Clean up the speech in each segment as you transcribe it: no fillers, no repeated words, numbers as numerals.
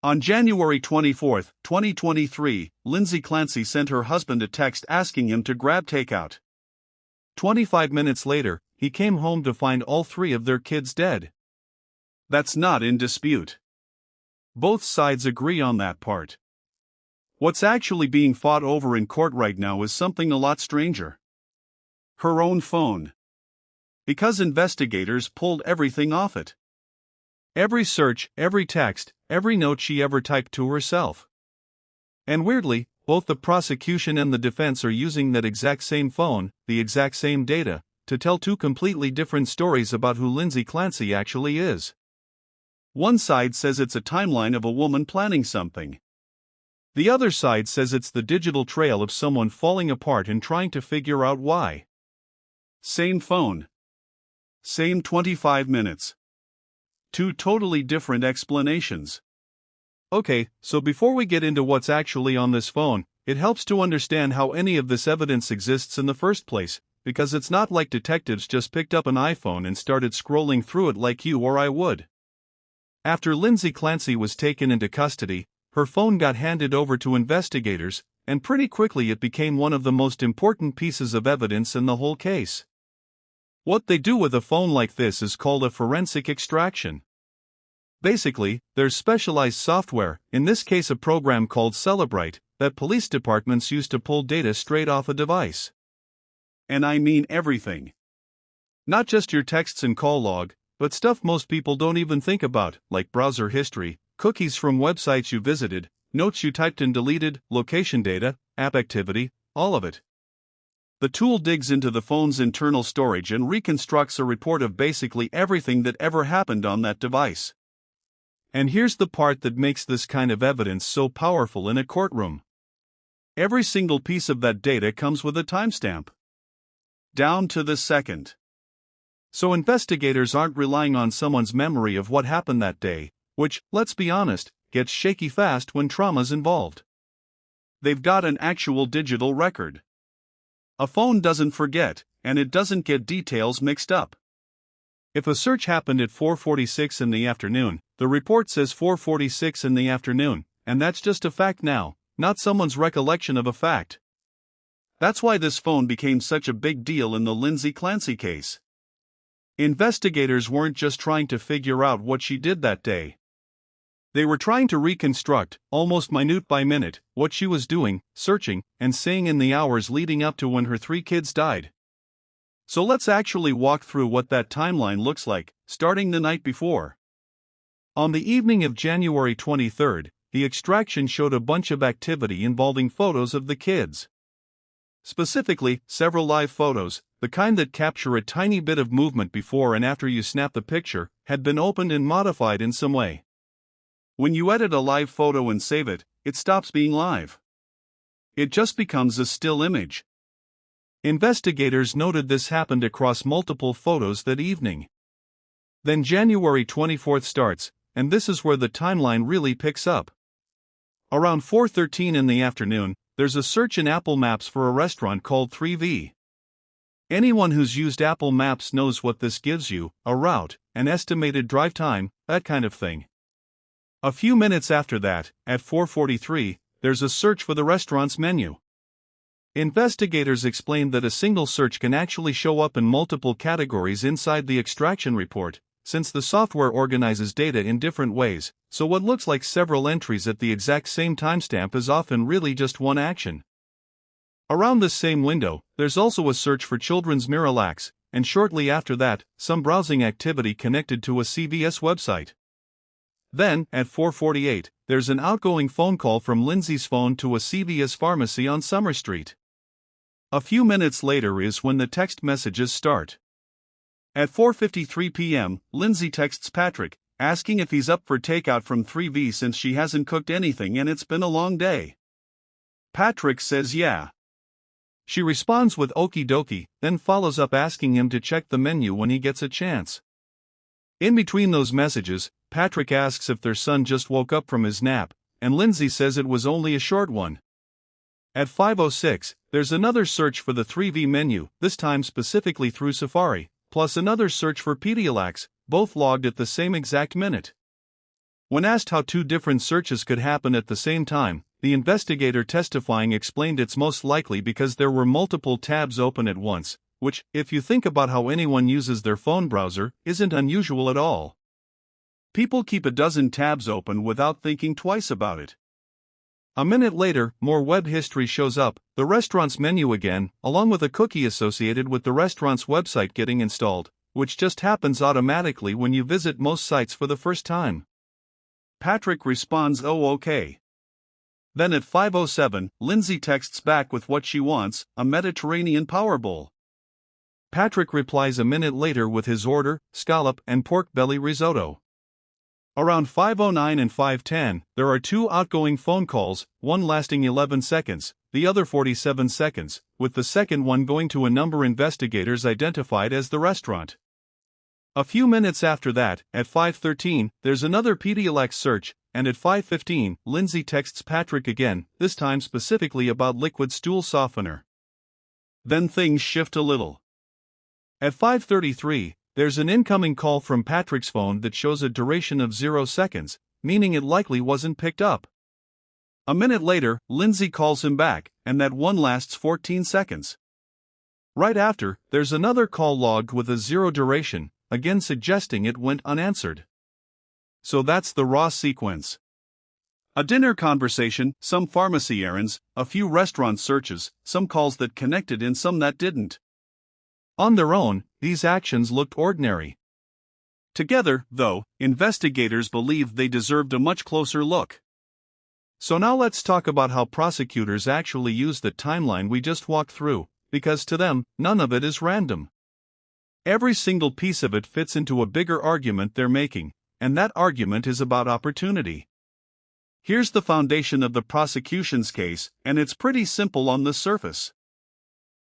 On January 24, 2023, Lindsay Clancy sent her husband a text asking him to grab takeout. 25 minutes later, he came home to find all three of their kids dead. That's not in dispute. Both sides agree on that part. What's actually being fought over in court right now is something a lot stranger. Her own phone. Because investigators pulled everything off it. Every search, every text, every note she ever typed to herself. And weirdly, both the prosecution and the defense are using that exact same phone, the exact same data, to tell two completely different stories about who Lindsay Clancy actually is. One side says it's a timeline of a woman planning something. The other side says it's the digital trail of someone falling apart and trying to figure out why. Same phone. Same 25 minutes. Two totally different explanations. Okay, so before we get into what's actually on this phone, it helps to understand how any of this evidence exists in the first place, because it's not like detectives just picked up an iPhone and started scrolling through it like you or I would. After Lindsay Clancy was taken into custody, her phone got handed over to investigators, and pretty quickly it became one of the most important pieces of evidence in the whole case. What they do with a phone like this is called a forensic extraction. Basically, there's specialized software, in this case a program called Celebrite, that police departments use to pull data straight off a device. And I mean everything. Not just your texts and call log, but stuff most people don't even think about, like browser history, cookies from websites you visited, notes you typed and deleted, location data, app activity, all of it. The tool digs into the phone's internal storage and reconstructs a report of basically everything that ever happened on that device. And here's the part that makes this kind of evidence so powerful in a courtroom. Every single piece of that data comes with a timestamp. Down to the second. So investigators aren't relying on someone's memory of what happened that day, which, let's be honest, gets shaky fast when trauma's involved. They've got an actual digital record. A phone doesn't forget, and it doesn't get details mixed up. If a search happened at 4:46 in the afternoon, the report says 4:46 in the afternoon, and that's just a fact now, not someone's recollection of a fact. That's why this phone became such a big deal in the Lindsay Clancy case. Investigators weren't just trying to figure out what she did that day. They were trying to reconstruct, almost minute by minute, what she was doing, searching, and saying in the hours leading up to when her three kids died. So let's actually walk through what that timeline looks like, starting the night before. On the evening of January 23rd, the extraction showed a bunch of activity involving photos of the kids. Specifically, several live photos, the kind that capture a tiny bit of movement before and after you snap the picture, had been opened and modified in some way. When you edit a live photo and save it, it stops being live. It just becomes a still image. Investigators noted this happened across multiple photos that evening. Then January 24th starts, and this is where the timeline really picks up. Around 4:13 in the afternoon, there's a search in Apple Maps for a restaurant called 3V. Anyone who's used Apple Maps knows what this gives you, a route, an estimated drive time, that kind of thing. A few minutes after that, at 4:43, there's a search for the restaurant's menu. Investigators explained that a single search can actually show up in multiple categories inside the extraction report, since the software organizes data in different ways, so what looks like several entries at the exact same timestamp is often really just one action. Around this same window, there's also a search for children's Miralax, and shortly after that, some browsing activity connected to a CVS website. Then, at 4:48, there's an outgoing phone call from Lindsay's phone to a CVS pharmacy on Summer Street. A few minutes later is when the text messages start. At 4:53 p.m., Lindsay texts Patrick, asking if he's up for takeout from 3V since she hasn't cooked anything and it's been a long day. Patrick says yeah. She responds with okie dokie, then follows up asking him to check the menu when he gets a chance. In between those messages, Patrick asks if their son just woke up from his nap, and Lindsay says it was only a short one. At 5:06, there's another search for the 3V menu, this time specifically through Safari, plus another search for Pedialax, both logged at the same exact minute. When asked how two different searches could happen at the same time, the investigator testifying explained it's most likely because there were multiple tabs open at once, which, if you think about how anyone uses their phone browser, isn't unusual at all. People keep a dozen tabs open without thinking twice about it. A minute later, more web history shows up, the restaurant's menu again, along with a cookie associated with the restaurant's website getting installed, which just happens automatically when you visit most sites for the first time. Patrick responds, "Oh, okay." Then at 5:07, Lindsay texts back with what she wants, a Mediterranean power bowl. Patrick replies a minute later with his order, scallop and pork belly risotto. Around 5:09 and 5:10, there are two outgoing phone calls, one lasting 11 seconds, the other 47 seconds, with the second one going to a number investigators identified as the restaurant. A few minutes after that, at 5:13, there's another Pedialex search, and at 5:15, Lindsay texts Patrick again, this time specifically about liquid stool softener. Then things shift a little. At 5:33, there's an incoming call from Patrick's phone that shows a duration of 0 seconds, meaning it likely wasn't picked up. A minute later, Lindsay calls him back, and that one lasts 14 seconds. Right after, there's another call logged with a 0 duration, again suggesting it went unanswered. So that's the raw sequence. A dinner conversation, some pharmacy errands, a few restaurant searches, some calls that connected and some that didn't. On their own, these actions looked ordinary. Together, though, investigators believed they deserved a much closer look. So now let's talk about how prosecutors actually use the timeline we just walked through, because to them, none of it is random. Every single piece of it fits into a bigger argument they're making, and that argument is about opportunity. Here's the foundation of the prosecution's case, and it's pretty simple on the surface.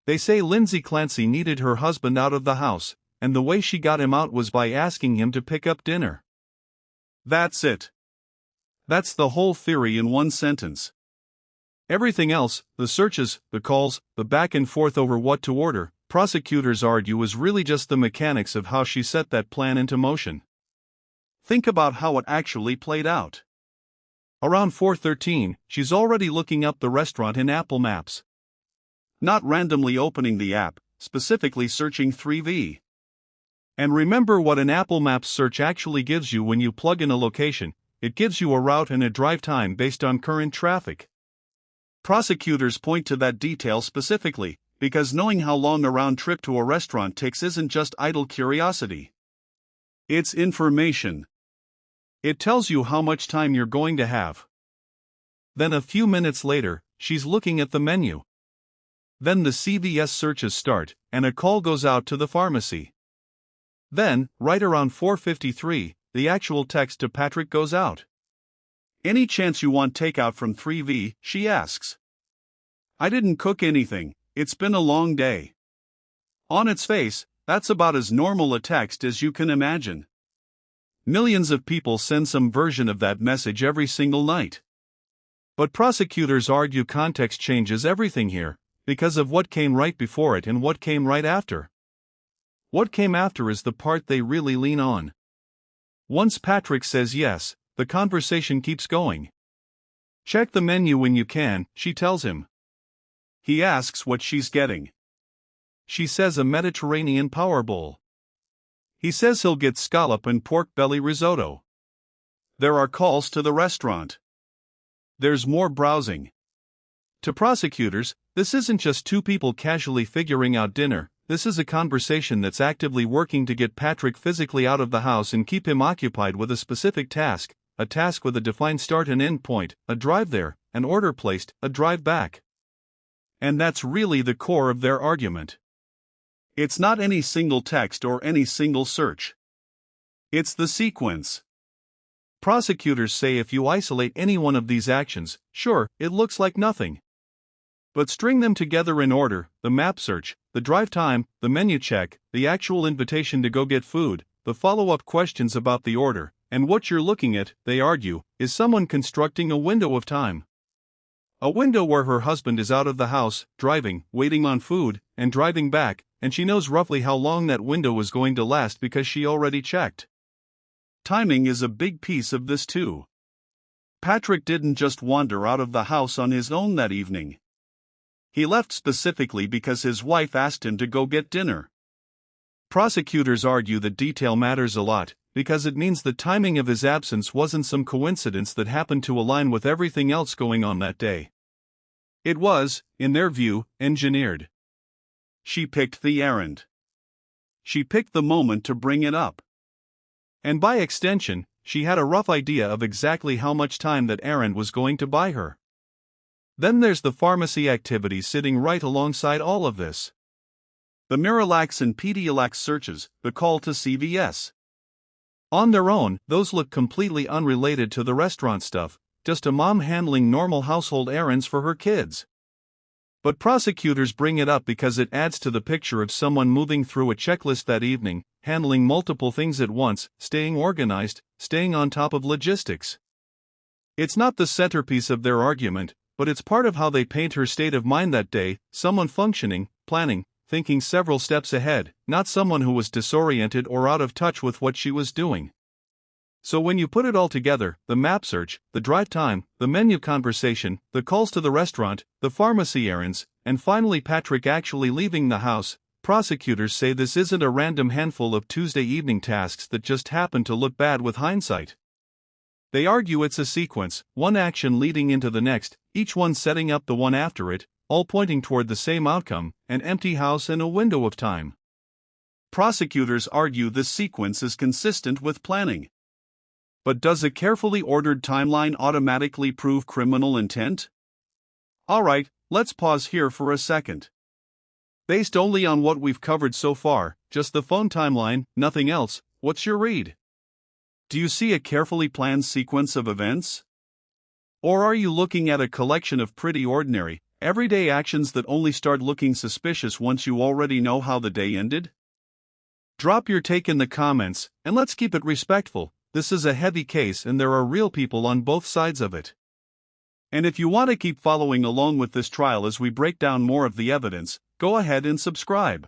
They say Lindsay Clancy needed her husband out of the house, and the way she got him out was by asking him to pick up dinner. That's it. That's the whole theory in one sentence. Everything else, the searches, the calls, the back and forth over what to order, prosecutors argue is really just the mechanics of how she set that plan into motion. Think about how it actually played out. Around 4:13, she's already looking up the restaurant in Apple Maps. Not randomly opening the app, specifically searching 3V. And remember what an Apple Maps search actually gives you when you plug in a location, it gives you a route and a drive time based on current traffic. Prosecutors point to that detail specifically, because knowing how long a round trip to a restaurant takes isn't just idle curiosity. It's information. It tells you how much time you're going to have. Then a few minutes later, she's looking at the menu. Then the CVS searches start, and a call goes out to the pharmacy. Then, right around 4:53, the actual text to Patrick goes out. "Any chance you want takeout from 3V?" she asks. "I didn't cook anything, it's been a long day." On its face, that's about as normal a text as you can imagine. Millions of people send some version of that message every single night. But prosecutors argue context changes everything here, because of what came right before it and what came right after. What came after is the part they really lean on. Once Patrick says yes, the conversation keeps going. "Check the menu when you can," she tells him. He asks what she's getting. She says a Mediterranean power bowl. He says he'll get scallop and pork belly risotto. There are calls to the restaurant. There's more browsing. To prosecutors, this isn't just two people casually figuring out dinner, this is a conversation that's actively working to get Patrick physically out of the house and keep him occupied with a specific task, a task with a defined start and end point, a drive there, an order placed, a drive back. And that's really the core of their argument. It's not any single text or any single search. It's the sequence. Prosecutors say if you isolate any one of these actions, sure, it looks like nothing. But string them together in order, the map search, the drive time, the menu check, the actual invitation to go get food, the follow-up questions about the order, and what you're looking at, they argue, is someone constructing a window of time. A window where her husband is out of the house, driving, waiting on food, and driving back, and she knows roughly how long that window is going to last because she already checked. timing is a big piece of this too. Patrick didn't just wander out of the house on his own that evening. He left specifically because his wife asked him to go get dinner. Prosecutors argue that detail matters a lot, because it means the timing of his absence wasn't some coincidence that happened to align with everything else going on that day. It was, in their view, engineered. She picked the errand. She picked the moment to bring it up. And by extension, she had a rough idea of exactly how much time that errand was going to buy her. Then there's the pharmacy activity sitting right alongside all of this. The Miralax and Pedialax searches, the call to CVS. On their own, those look completely unrelated to the restaurant stuff, just a mom handling normal household errands for her kids. But prosecutors bring it up because it adds to the picture of someone moving through a checklist that evening, handling multiple things at once, staying organized, staying on top of logistics. It's not the centerpiece of their argument, but it's part of how they paint her state of mind that day, someone functioning, planning, thinking several steps ahead, not someone who was disoriented or out of touch with what she was doing. So when you put it all together, the map search, the drive time, the menu conversation, the calls to the restaurant, the pharmacy errands, and finally Patrick actually leaving the house, prosecutors say this isn't a random handful of Tuesday evening tasks that just happen to look bad with hindsight. They argue it's a sequence, one action leading into the next, each one setting up the one after it, all pointing toward the same outcome, an empty house and a window of time. Prosecutors argue this sequence is consistent with planning. But does a carefully ordered timeline automatically prove criminal intent? Alright, let's pause here for a second. Based only on what we've covered so far, just the phone timeline, nothing else, what's your read? Do you see a carefully planned sequence of events? Or are you looking at a collection of pretty ordinary, everyday actions that only start looking suspicious once you already know how the day ended? Drop your take in the comments, and let's keep it respectful. This is a heavy case and there are real people on both sides of it. And if you want to keep following along with this trial as we break down more of the evidence, go ahead and subscribe.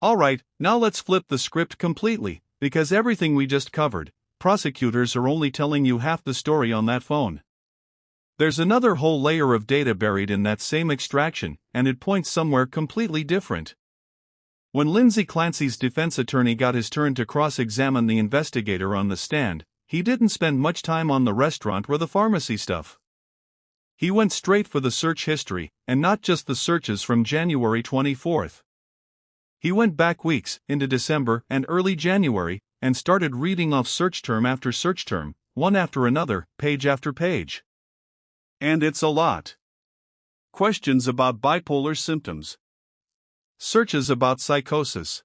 Alright, now let's flip the script completely, because everything we just covered, prosecutors are only telling you half the story on that phone. There's another whole layer of data buried in that same extraction, and it points somewhere completely different. When Lindsay Clancy's defense attorney got his turn to cross-examine the investigator on the stand, he didn't spend much time on the restaurant or the pharmacy stuff. He went straight for the search history, and not just the searches from January 24th. He went back weeks, into December and early January, and started reading off search term after search term, one after another, page after page. And it's a lot. Questions about bipolar symptoms. Searches about psychosis.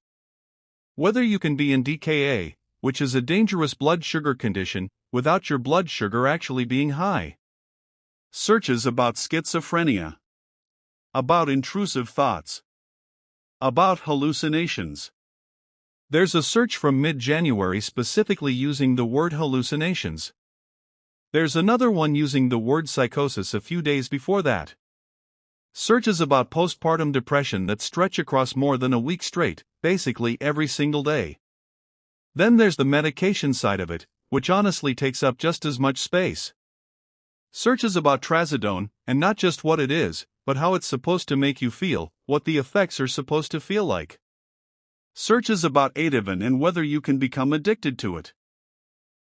Whether you can be in DKA, which is a dangerous blood sugar condition, without your blood sugar actually being high. Searches about schizophrenia. About intrusive thoughts. About hallucinations. There's a search from mid-January specifically using the word hallucinations. There's another one using the word psychosis a few days before that. Searches about postpartum depression that stretch across more than a week straight, basically every single day. Then there's the medication side of it, which honestly takes up just as much space. Searches about trazodone, and not just what it is, but how it's supposed to make you feel, what the effects are supposed to feel like. Searches about Ativan and whether you can become addicted to it.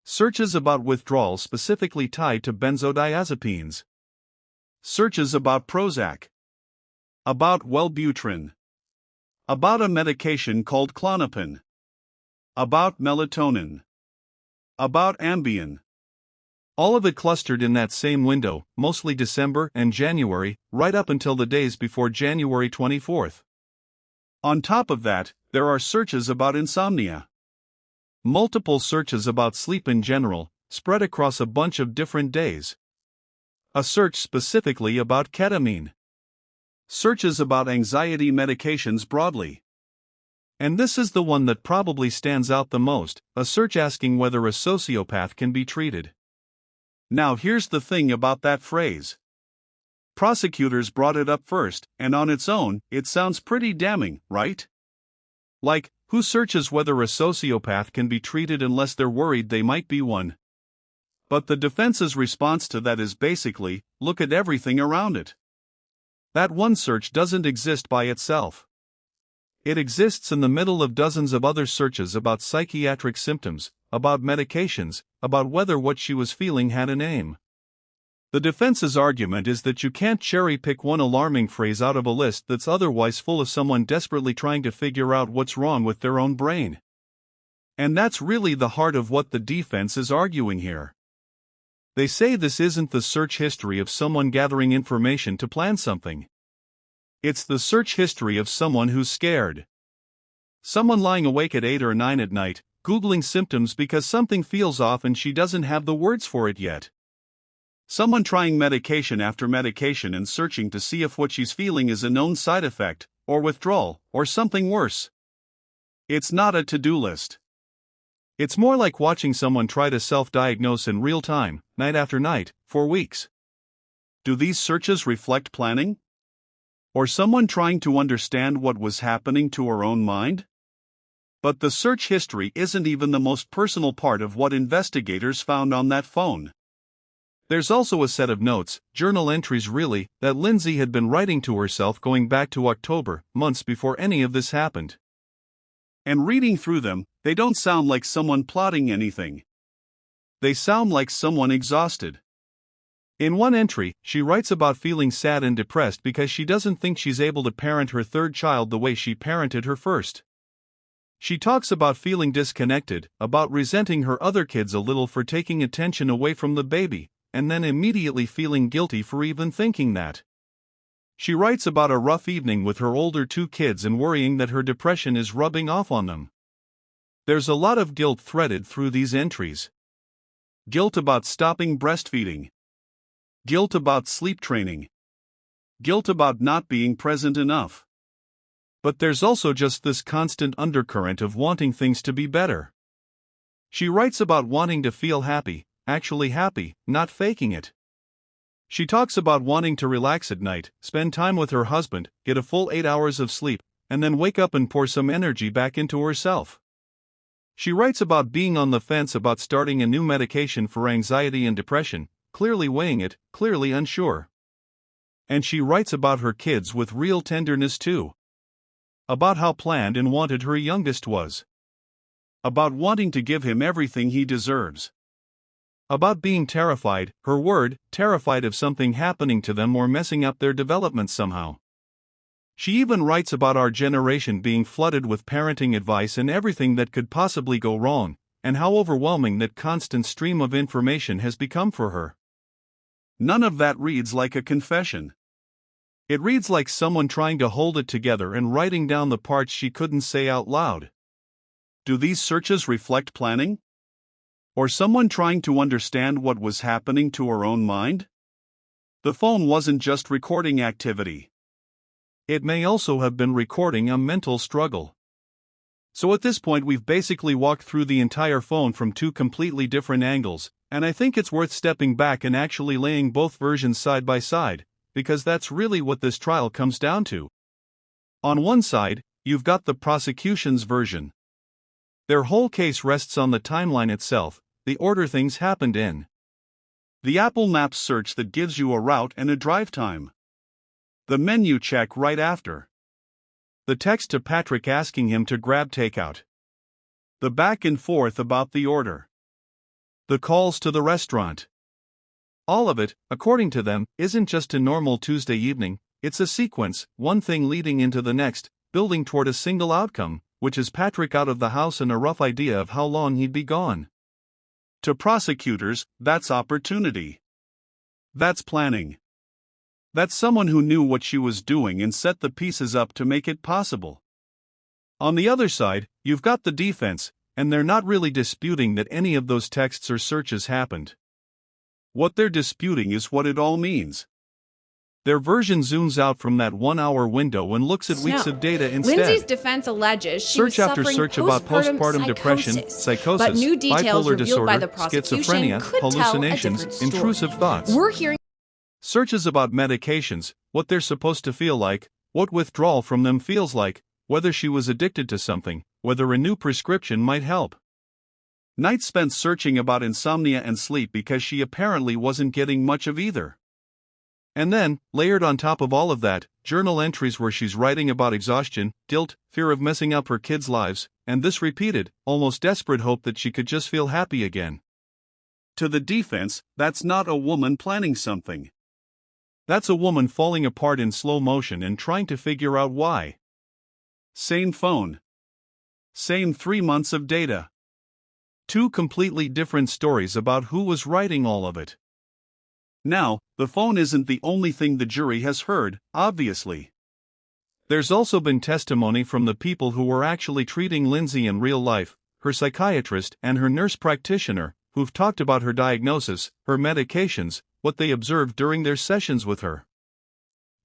Searches about withdrawal specifically tied to benzodiazepines. Searches about Prozac. About Wellbutrin. About a medication called Klonopin. About melatonin. About Ambien. All of it clustered in that same window, mostly December and January, right up until the days before January 24th. On top of that, there are searches about insomnia. Multiple searches about sleep in general, spread across a bunch of different days. A search specifically about ketamine. Searches about anxiety medications broadly. And this is the one that probably stands out the most, a search asking whether a sociopath can be treated. Now here's the thing about that phrase. Prosecutors brought it up first, and on its own, it sounds pretty damning, right? Like, Who searches whether a sociopath can be treated unless they're worried they might be one? But the defense's response to that is basically, look at everything around it. That one search doesn't exist by itself. It exists in the middle of dozens of other searches about psychiatric symptoms, about medications, about whether what she was feeling had a name. The defense's argument is that you can't cherry-pick one alarming phrase out of a list that's otherwise full of someone desperately trying to figure out what's wrong with their own brain. And that's really the heart of what the defense is arguing here. They say this isn't the search history of someone gathering information to plan something. It's the search history of someone who's scared. Someone lying awake at 8 or 9 at night, Googling symptoms because something feels off and she doesn't have the words for it yet. Someone trying medication after medication and searching to see if what she's feeling is a known side effect, or withdrawal, or something worse. It's not a to-do list. It's more like watching someone try to self-diagnose in real time, night after night, for weeks. Do these searches reflect planning? Or someone trying to understand what was happening to her own mind? But the search history isn't even the most personal part of what investigators found on that phone. There's also a set of notes, journal entries really, that Lindsay had been writing to herself going back to October, months before any of this happened. And reading through them, they don't sound like someone plotting anything. They sound like someone exhausted. In one entry, she writes about feeling sad and depressed because she doesn't think she's able to parent her third child the way she parented her first. She talks about feeling disconnected, about resenting her other kids a little for taking attention away from the baby, and then immediately feeling guilty for even thinking that. She writes about a rough evening with her older 2 kids and worrying that her depression is rubbing off on them. There's a lot of guilt threaded through these entries. Guilt about stopping breastfeeding. Guilt about sleep training. Guilt about not being present enough. But there's also just this constant undercurrent of wanting things to be better. She writes about wanting to feel happy, actually happy, not faking it. She talks about wanting to relax at night, spend time with her husband, get a full 8 hours of sleep, and then wake up and pour some energy back into herself. She writes about being on the fence about starting a new medication for anxiety and depression, clearly weighing it, clearly unsure. And she writes about her kids with real tenderness too. About how planned and wanted her youngest was. About wanting to give him everything he deserves. About being terrified, her word, terrified of something happening to them or messing up their development somehow. She even writes about our generation being flooded with parenting advice and everything that could possibly go wrong, and how overwhelming that constant stream of information has become for her. None of that reads like a confession. It reads like someone trying to hold it together and writing down the parts she couldn't say out loud. Do these searches reflect planning? Or someone trying to understand what was happening to her own mind? The phone wasn't just recording activity. It may also have been recording a mental struggle. So at this point we've basically walked through the entire phone from 2 completely different angles, and I think it's worth stepping back and actually laying both versions side by side, because that's really what this trial comes down to. On one side, you've got the prosecution's version. Their whole case rests on the timeline itself, the order things happened in. The Apple Maps search that gives you a route and a drive time. The menu check right after. The text to Patrick asking him to grab takeout. The back and forth about the order. The calls to the restaurant. All of it, according to them, isn't just a normal Tuesday evening, it's a sequence, one thing leading into the next, building toward a single outcome, which is Patrick out of the house and a rough idea of how long he'd be gone. To prosecutors, that's opportunity. That's planning. That's someone who knew what she was doing and set the pieces up to make it possible. On the other side, you've got the defense, and they're not really disputing that any of those texts or searches happened. What they're disputing is what it all means. Their version zooms out from that 1-hour window and looks at weeks of data instead. Lindsay's defense alleges she was Search after suffering search about postpartum depression, psychosis, but new details bipolar revealed disorder, by the prosecution schizophrenia, could hallucinations, tell a different story. intrusive thoughts. We're hearing Searches about medications, what they're supposed to feel like, what withdrawal from them feels like, whether she was addicted to something, whether a new prescription might help. Nights spent searching about insomnia and sleep because she apparently wasn't getting much of either. And then, layered on top of all of that, journal entries where she's writing about exhaustion, guilt, fear of messing up her kids' lives, and this repeated, almost desperate hope that she could just feel happy again. To the defense, that's not a woman planning something. That's a woman falling apart in slow motion and trying to figure out why. Same phone. Same 3 months of data. Two completely different stories about who was writing all of it. Now, the phone isn't the only thing the jury has heard, obviously. There's also been testimony from the people who were actually treating Lindsay in real life, her psychiatrist and her nurse practitioner, who've talked about her diagnosis, her medications, what they observed during their sessions with her.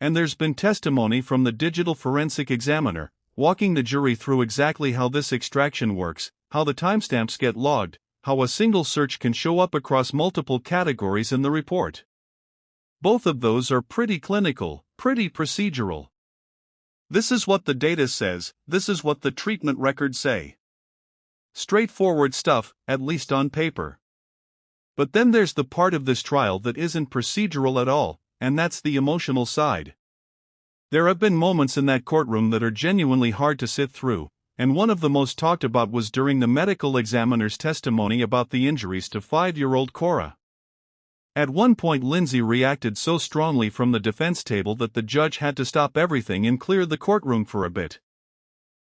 And there's been testimony from the digital forensic examiner, walking the jury through exactly how this extraction works, how the timestamps get logged, how a single search can show up across multiple categories in the report. Both of those are pretty clinical, pretty procedural. This is what the data says, this is what the treatment records say. Straightforward stuff, at least on paper. But then there's the part of this trial that isn't procedural at all, and that's the emotional side. There have been moments in that courtroom that are genuinely hard to sit through, and one of the most talked about was during the medical examiner's testimony about the injuries to 5-year-old Cora. At one point Lindsay reacted so strongly from the defense table that the judge had to stop everything and clear the courtroom for a bit.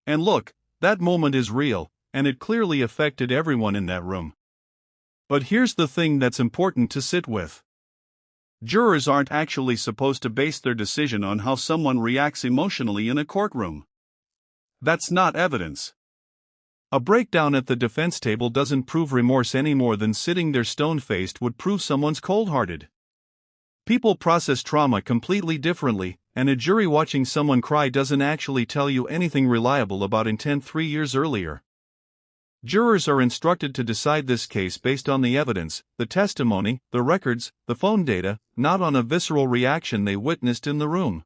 And look, that moment is real, and it clearly affected everyone in that room. But here's the thing that's important to sit with. Jurors aren't actually supposed to base their decision on how someone reacts emotionally in a courtroom. That's not evidence. A breakdown at the defense table doesn't prove remorse any more than sitting there stone-faced would prove someone's cold-hearted. People process trauma completely differently, and a jury watching someone cry doesn't actually tell you anything reliable about intent 3 years earlier. Jurors are instructed to decide this case based on the evidence, the testimony, the records, the phone data, not on a visceral reaction they witnessed in the room.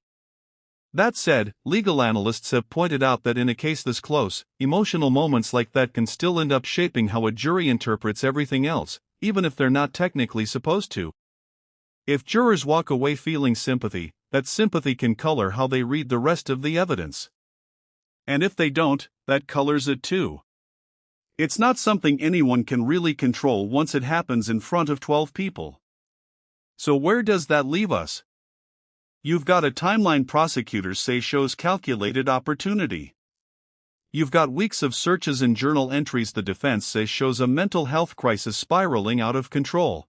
That said, legal analysts have pointed out that in a case this close, emotional moments like that can still end up shaping how a jury interprets everything else, even if they're not technically supposed to. If jurors walk away feeling sympathy, that sympathy can color how they read the rest of the evidence. And if they don't, that colors it too. It's not something anyone can really control once it happens in front of 12 people. So where does that leave us? You've got a timeline prosecutors say shows calculated opportunity. You've got weeks of searches and journal entries the defense says shows a mental health crisis spiraling out of control.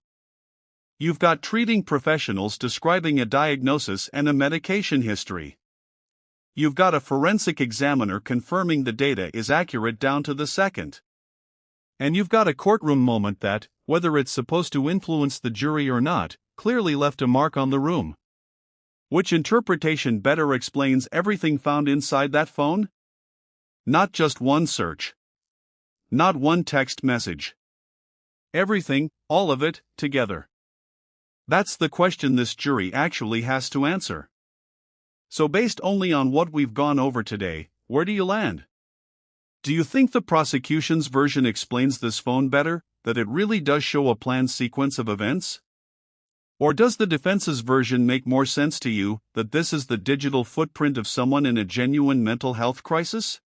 You've got treating professionals describing a diagnosis and a medication history. You've got a forensic examiner confirming the data is accurate down to the second. And you've got a courtroom moment that, whether it's supposed to influence the jury or not, clearly left a mark on the room. Which interpretation better explains everything found inside that phone? Not just one search. Not one text message. Everything, all of it, together. That's the question this jury actually has to answer. So based only on what we've gone over today, where do you land? Do you think the prosecution's version explains this phone better, that it really does show a planned sequence of events? Or does the defense's version make more sense to you, that this is the digital footprint of someone in a genuine mental health crisis?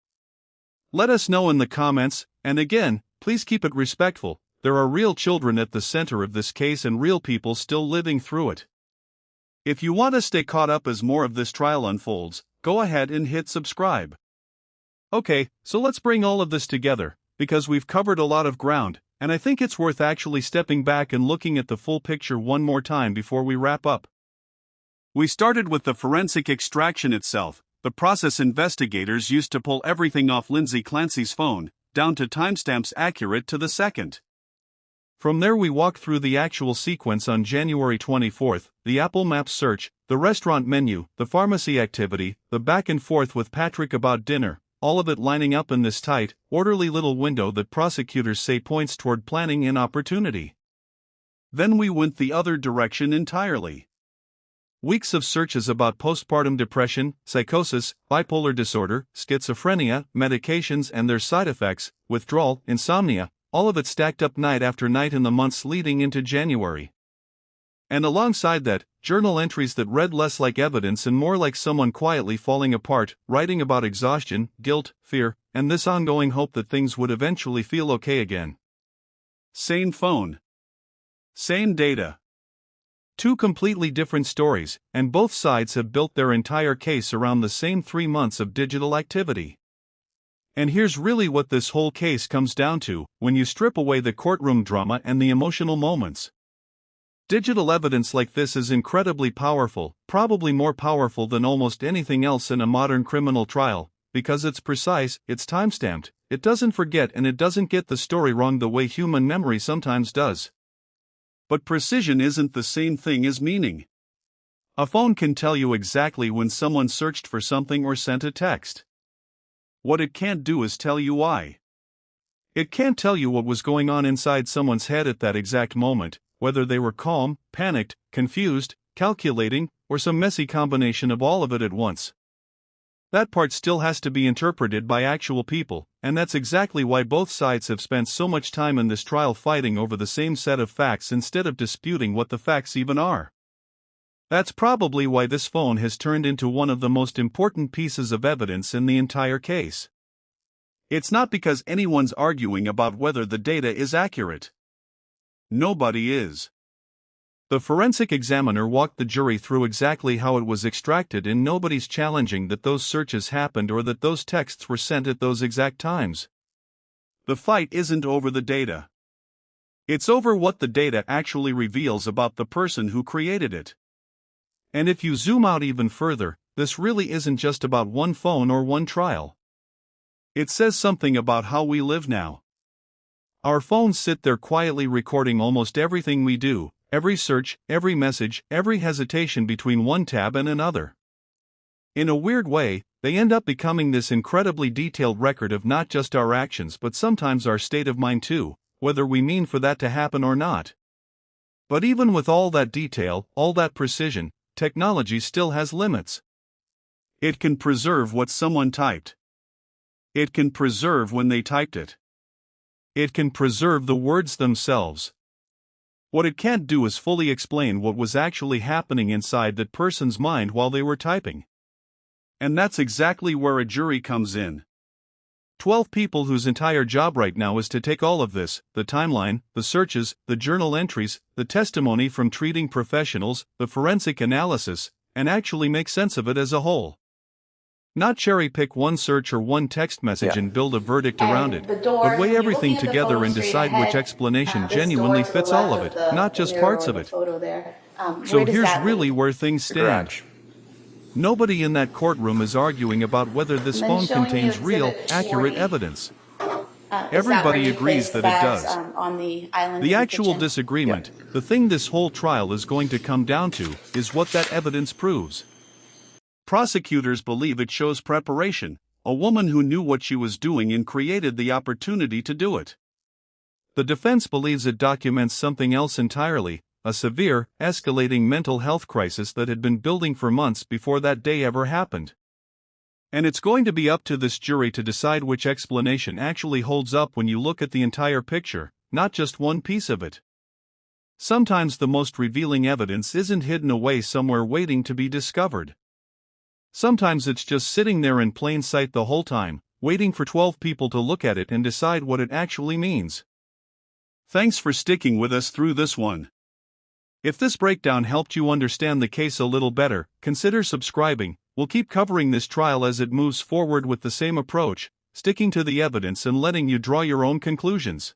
Let us know in the comments, and again, please keep it respectful. There are real children at the center of this case and real people still living through it. If you want to stay caught up as more of this trial unfolds, go ahead and hit subscribe. Okay, so let's bring all of this together, because we've covered a lot of ground, and I think it's worth actually stepping back and looking at the full picture one more time before we wrap up. We started with the forensic extraction itself, the process investigators used to pull everything off Lindsay Clancy's phone, down to timestamps accurate to the second. From there we walked through the actual sequence on January 24th, the Apple Maps search, the restaurant menu, the pharmacy activity, the back and forth with Patrick about dinner, all of it lining up in this tight, orderly little window that prosecutors say points toward planning and opportunity. Then we went the other direction entirely. Weeks of searches about postpartum depression, psychosis, bipolar disorder, schizophrenia, medications and their side effects, withdrawal, insomnia, all of it stacked up night after night in the months leading into January. And alongside that, journal entries that read less like evidence and more like someone quietly falling apart, writing about exhaustion, guilt, fear, and this ongoing hope that things would eventually feel okay again. Sane phone. Sane data. Two completely different stories, and both sides have built their entire case around the same 3 months of digital activity. And here's really what this whole case comes down to, when you strip away the courtroom drama and the emotional moments. Digital evidence like this is incredibly powerful, probably more powerful than almost anything else in a modern criminal trial, because it's precise, it's timestamped, it doesn't forget and it doesn't get the story wrong the way human memory sometimes does. But precision isn't the same thing as meaning. A phone can tell you exactly when someone searched for something or sent a text. What it can't do is tell you why. It can't tell you what was going on inside someone's head at that exact moment, whether they were calm, panicked, confused, calculating, or some messy combination of all of it at once. That part still has to be interpreted by actual people, and that's exactly why both sides have spent so much time in this trial fighting over the same set of facts instead of disputing what the facts even are. That's probably why this phone has turned into one of the most important pieces of evidence in the entire case. It's not because anyone's arguing about whether the data is accurate. Nobody is. The forensic examiner walked the jury through exactly how it was extracted, and nobody's challenging that those searches happened or that those texts were sent at those exact times. The fight isn't over the data. It's over what the data actually reveals about the person who created it. And if you zoom out even further, this really isn't just about one phone or one trial. It says something about how we live now. Our phones sit there quietly recording almost everything we do. Every search, every message, every hesitation between one tab and another. In a weird way, they end up becoming this incredibly detailed record of not just our actions but sometimes our state of mind too, whether we mean for that to happen or not. But even with all that detail, all that precision, technology still has limits. It can preserve what someone typed. It can preserve when they typed it. It can preserve the words themselves. What it can't do is fully explain what was actually happening inside that person's mind while they were typing. And that's exactly where a jury comes in. 12 people whose entire job right now is to take all of this, the timeline, the searches, the journal entries, the testimony from treating professionals, the forensic analysis, and actually make sense of it as a whole. Not cherry-pick one search or one text message and build a verdict around it, but weigh everything together and decide which explanation genuinely fits all of it, not just parts of it. So here's really where things stand. Nobody in that courtroom is arguing about whether this phone contains real, accurate evidence. Everybody agrees that it does. The actual disagreement, the thing this whole trial is going to come down to, is what that evidence proves. Prosecutors believe it shows preparation, a woman who knew what she was doing and created the opportunity to do it. The defense believes it documents something else entirely, a severe, escalating mental health crisis that had been building for months before that day ever happened. And it's going to be up to this jury to decide which explanation actually holds up when you look at the entire picture, not just one piece of it. Sometimes the most revealing evidence isn't hidden away somewhere waiting to be discovered. Sometimes it's just sitting there in plain sight the whole time, waiting for 12 people to look at it and decide what it actually means. Thanks for sticking with us through this one. If this breakdown helped you understand the case a little better, consider subscribing. We'll keep covering this trial as it moves forward with the same approach, sticking to the evidence and letting you draw your own conclusions.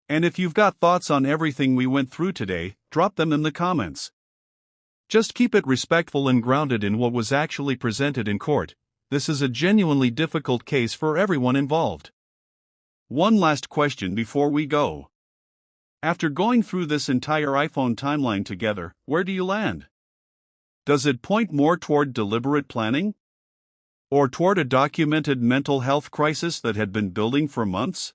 And if you've got thoughts on everything we went through today, drop them in the comments. Just keep it respectful and grounded in what was actually presented in court. This is a genuinely difficult case for everyone involved. One last question before we go. After going through this entire iPhone timeline together, where do you land? Does it point more toward deliberate planning? Or toward a documented mental health crisis that had been building for months?